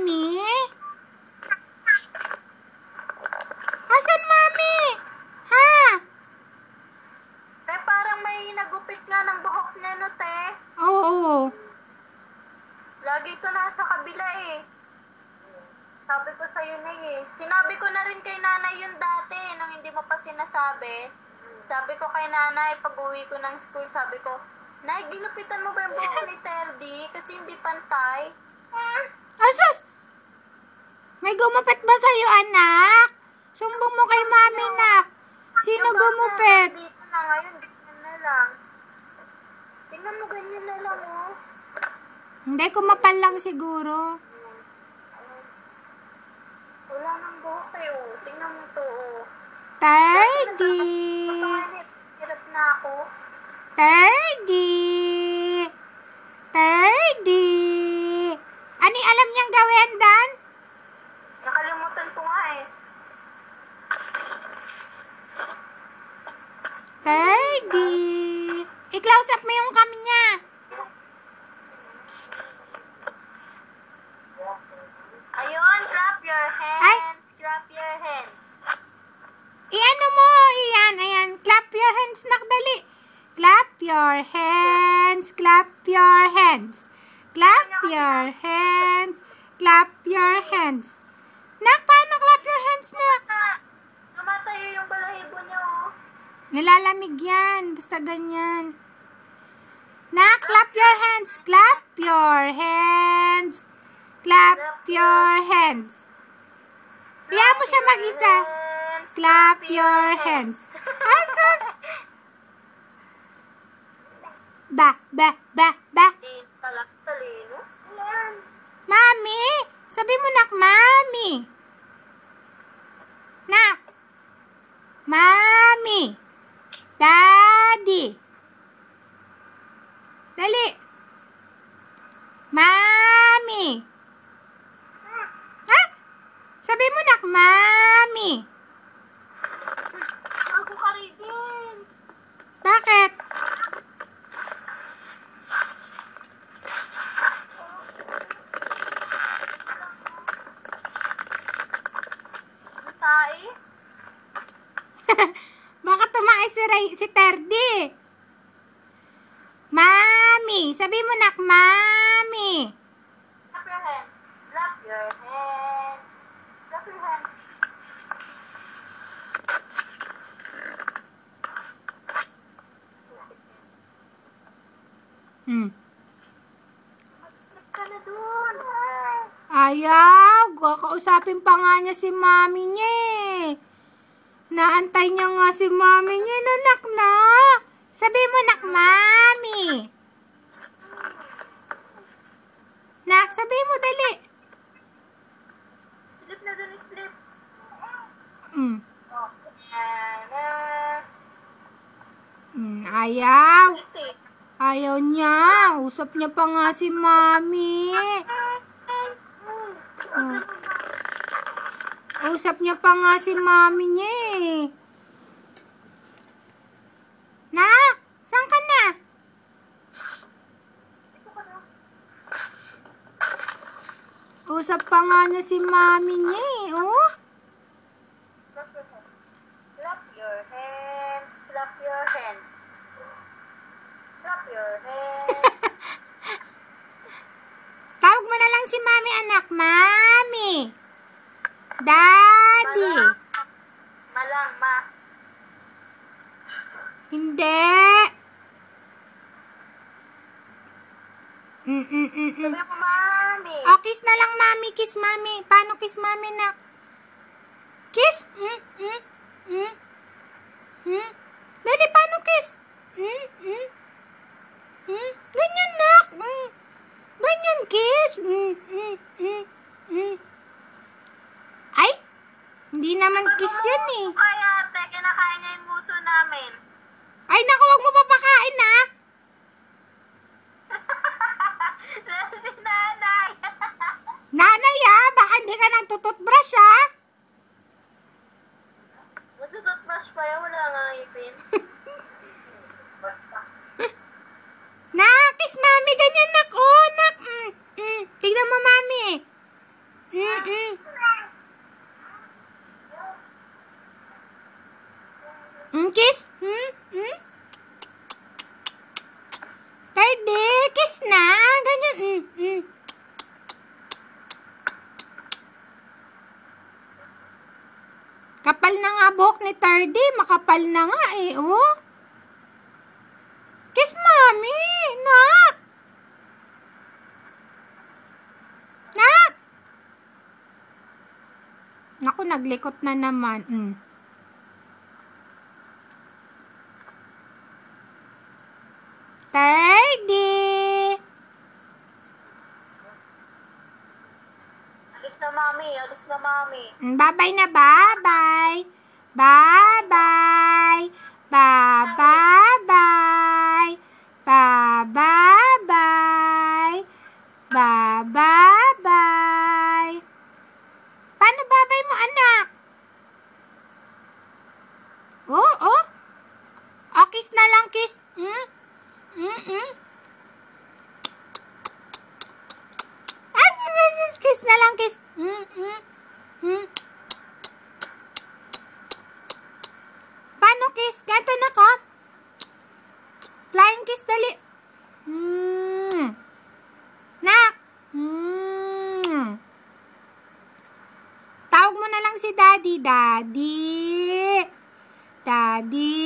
mami? Asan mami? Ha? Te, parang may nagupit nga ng buhok niya, no, te? Oo. Lagi ko nasa kabila eh. Sabi ko sa'yo na eh. Sinabi ko na rin kay nanay yun dati, nung hindi mo pa sinasabi. Sabi ko kay nanay, pag uwi ko ng school, sabi ko, Nay, ginupitan mo ba yung buhok ni Terdy? Kasi hindi pantay. Asus! May gumupit ba sa'yo, anak? Sumbong mo kay mami, nak. Sino Yung basa, gumupit? dito na ngayon, ganyan na lang. Tingnan mo, ganyan na lang, oh. Hindi, kumapal lang siguro. Wala nang buhok eh, oh. Tingnan mo to, oh. Terdy! Hirap na ako. Terdy! Terdy! Ano alam niyang gawin, Dan? Nakalimutan ko nga eh. Terdy! I-close up mo yung cam niya. Ayun, clap your hands. Clap your hands. I-ano mo, iyan, ayan. Clap your hands, nakdali. Clap your hands, clap your hands. Clap your hands, clap your hands. Nak, paano clap your hands, nak? Namatayo yung balahibo niya, oh. Nilalamig yan, basta ganyan. Nak, clap your hands, clap your hands. Clap your hands. Iyan mo siya mag-isa. Clap your hands. Asus! Ba, ba, ba, ba. Di talaga talino. Mami! Sabi mo, nak, mami. Nak. Mami. Daddy. Dali. Mami. Ha? Sabi mo, nak, mami. Bago ka rin. Bakit? Tay? Baka tumae si Terdy. Mami. Sabi mo, nak, mami. Clap your hands. Clap your hands. Clap your hands. Mag-sleep ka na dun. Ayaw. Kakausapin pa nga niya si mami niya eh. Naantay niya nga si mami niya. Nak na. Sabi mo, nak, mami. Nak, sabi mo, dali. Sleep na dun, sleep. Mm. Oh. Ayaw. Ito eh. Ayaw niya. Usap niya pa nga si mami. Oh. Usap niya pa nga si mami niya eh. Nak, saan ka na? Usap pa nga niya si mami niya eh. Oh. Clap your hands. Clap your hands. Clap your hands. Tawag mo na lang si mami, anak. Mami. Daddy. Malang, ma. Hindi. Sabi mo, mami. Oh, kiss na lang, mami. Kiss, mami. Paano kiss, mami, nak? Kiss? Dali, paano kiss? Ganyan, nak. Ganyan, kiss. Ay, hindi naman kiss yan eh. Kaya, ate, kinakain niya yung muso namin. Ay, naku, wag mo papakain, ha? Si nanay. Nanay, ha? Baka hindi ka nagtututbrush, ha? Matututbrush pa yan, wala nga ngipin. Nak, kiss mami, ganyan, nak. Oh, nak. Tignan mo, mami. Kiss? Tardy, kiss na. Ganyan. Kapal na nga buhok ni Tardy. Makapal na nga eh, oh. Kiss, mami. Nak. Nak. Naku, naglikot na naman. Tardy. Alis na, mami. Alis na, mami. Bye-bye na, bye-bye. Bye-bye. Bye-bye-bye. Bye-bye-bye. Bye-bye-bye. Paano bye-bye mo, anak? Oh, oh. Oh, kiss na lang, kiss. Kiss na lang, kiss. Paano kiss? Ganto na ko. Flying kiss, dali. Nak. Tawag mo na lang si Daddy. Daddy. Daddy.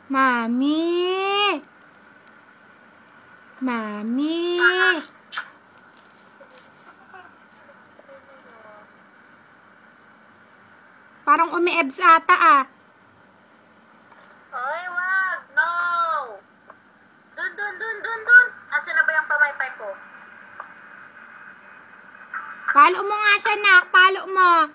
Mami. Mami. Parang umi-ebs ata ah. Ay, wag! No! Dun! Asa na ba yung pamaypay ko? Palo mo nga siya, nak. Palo mo.